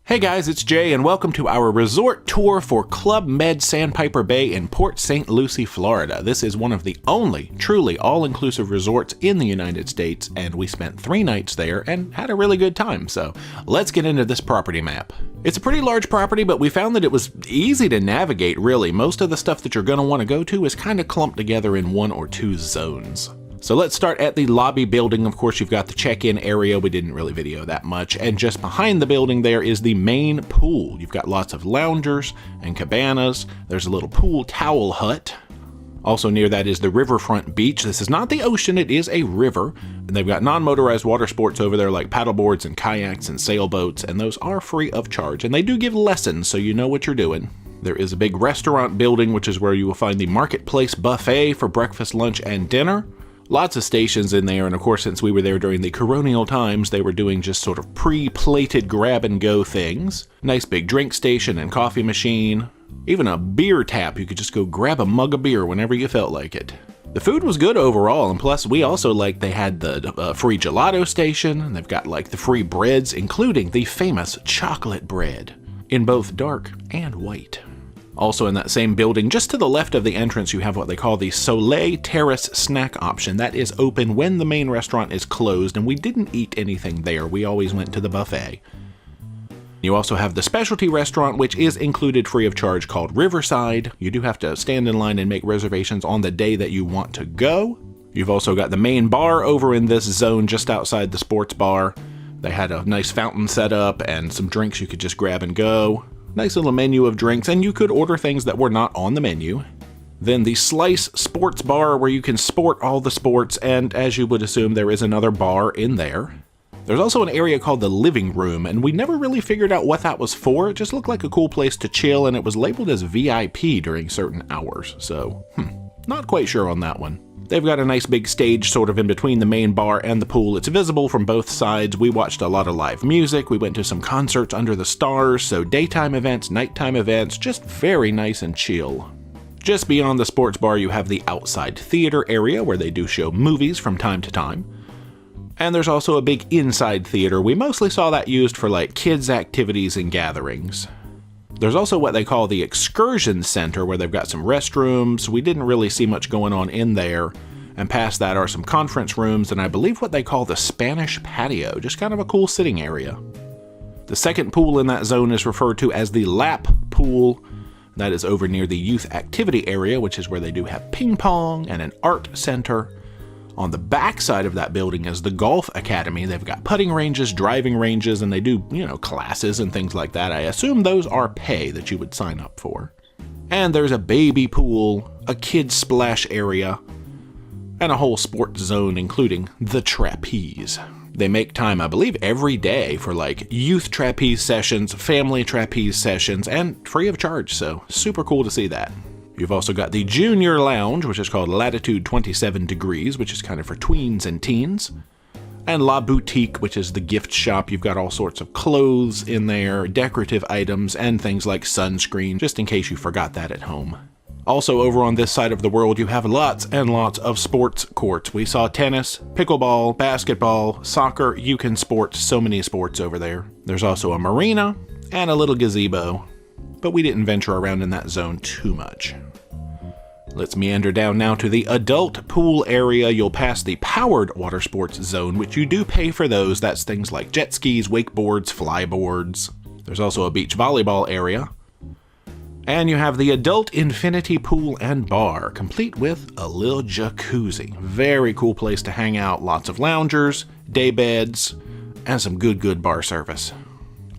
Hey guys, it's Jay and welcome to our resort tour for Club Med Sandpiper Bay in Port Saint Lucie, Florida. This is one of the only truly all-inclusive resorts in the United States, and we spent 3 nights there and had a really good time, so let's get into this property map. It's a pretty large property, but we found that it was easy to navigate, really. Most of the stuff that you're going to want to go to is kind of clumped together in 1 or 2 zones. So let's start at the lobby building. Of course, you've got the check-in area. We didn't really video that much. And just behind the building there is the main pool. You've got lots of loungers and cabanas. There's a little pool towel hut. Also near that is the riverfront beach. This is not the ocean, it is a river. And they've got non-motorized water sports over there like paddleboards and kayaks and sailboats, and those are free of charge. And they do give lessons, so you know what you're doing. There is a big restaurant building, which is where you will find the Marketplace Buffet for breakfast, lunch, and dinner. Lots of stations in there, and of course, since we were there during the coronial times, they were doing just sort of pre-plated grab-and-go things. Nice big drink station and coffee machine. Even a beer tap, you could just go grab a mug of beer whenever you felt like it. The food was good overall, and plus we also they had the free gelato station, and they've got like the free breads, including the famous chocolate bread, in both dark and white. Also in that same building, just to the left of the entrance, you have what they call the Soleil Terrace snack option. That is open when the main restaurant is closed, and we didn't eat anything there. We always went to the buffet. You also have the specialty restaurant, which is included free of charge, called Riverside. You do have to stand in line and make reservations on the day that you want to go. You've also got the main bar over in this zone just outside the sports bar. They had a nice fountain set up and some drinks you could just grab and go. Nice little menu of drinks, and you could order things that were not on the menu. Then the Slice Sports Bar, where you can sport all the sports, and as you would assume, there is another bar in there. There's also an area called the Living Room, and we never really figured out what that was for. It just looked like a cool place to chill, and it was labeled as VIP during certain hours, so not quite sure on that one. They've got a nice big stage sort of in between the main bar and the pool. It's visible from both sides. We watched a lot of live music. We went to some concerts under the stars, so daytime events, nighttime events, just very nice and chill. Just beyond the sports bar, you have the outside theater area where they do show movies from time to time. And there's also a big inside theater. We mostly saw that used for like kids' activities and gatherings. There's also what they call the excursion center, where they've got some restrooms. We didn't really see much going on in there. And past that are some conference rooms and I believe what they call the Spanish patio, just kind of a cool sitting area. The second pool in that zone is referred to as the lap pool. That is over near the youth activity area, which is where they do have ping pong and an art center. On the back side of that building is the golf academy. They've got putting ranges, driving ranges, and they do, classes and things like that. I assume those are pay that you would sign up for. And there's a baby pool, a kids splash area, and a whole sports zone, including the trapeze. They make time, I believe, every day for like youth trapeze sessions, family trapeze sessions, and free of charge, so super cool to see that. You've also got the Junior Lounge, which is called Latitude 27 Degrees, which is kind of for tweens and teens. And La Boutique, which is the gift shop. You've got all sorts of clothes in there, decorative items, and things like sunscreen, just in case you forgot that at home. Also over on this side of the world, you have lots and lots of sports courts. We saw tennis, pickleball, basketball, soccer. You can sport so many sports over there. There's also a marina and a little gazebo, but we didn't venture around in that zone too much. Let's meander down now to the adult pool area. You'll pass the powered water sports zone, which you do pay for those. That's things like jet skis, wakeboards, flyboards. There's also a beach volleyball area. And you have the adult infinity pool and bar, complete with a little jacuzzi. Very cool place to hang out. Lots of loungers, day beds, and some good bar service.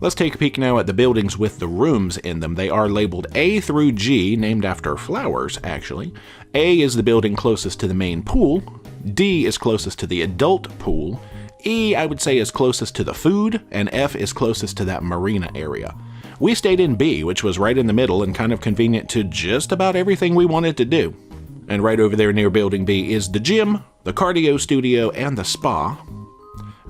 Let's take a peek now at the buildings with the rooms in them. They are labeled A through G, named after flowers, actually. A is the building closest to the main pool. D is closest to the adult pool. E, I would say, is closest to the food. And F is closest to that marina area. We stayed in B, which was right in the middle and kind of convenient to just about everything we wanted to do. And right over there near building B is the gym, the cardio studio, and the spa.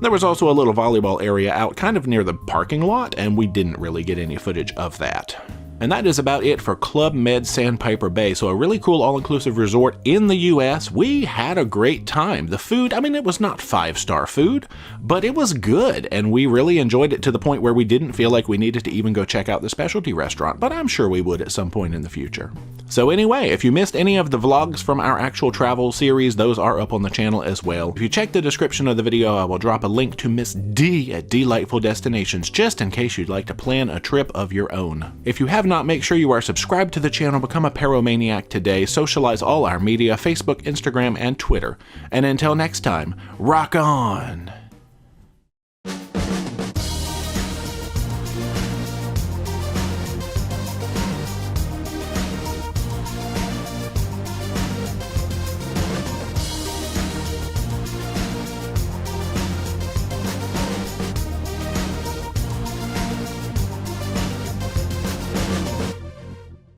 There was also a little volleyball area out kind of near the parking lot, and we didn't really get any footage of that. And that is about it for Club Med Sandpiper Bay. So a really cool all-inclusive resort in the US. We had a great time. The food, I mean, it was not 5-star food, but it was good, and we really enjoyed it to the point where we didn't feel like we needed to even go check out the specialty restaurant, but I'm sure we would at some point in the future. So anyway, if you missed any of the vlogs from our actual travel series, those are up on the channel as well. If you check the description of the video, I will drop a link to Miss D at Delightful Destinations, just in case you'd like to plan a trip of your own. If you have not, make sure you are subscribed to the channel, become a Paromaniac today, socialize all our media, Facebook, Instagram, and Twitter. And until next time, rock on!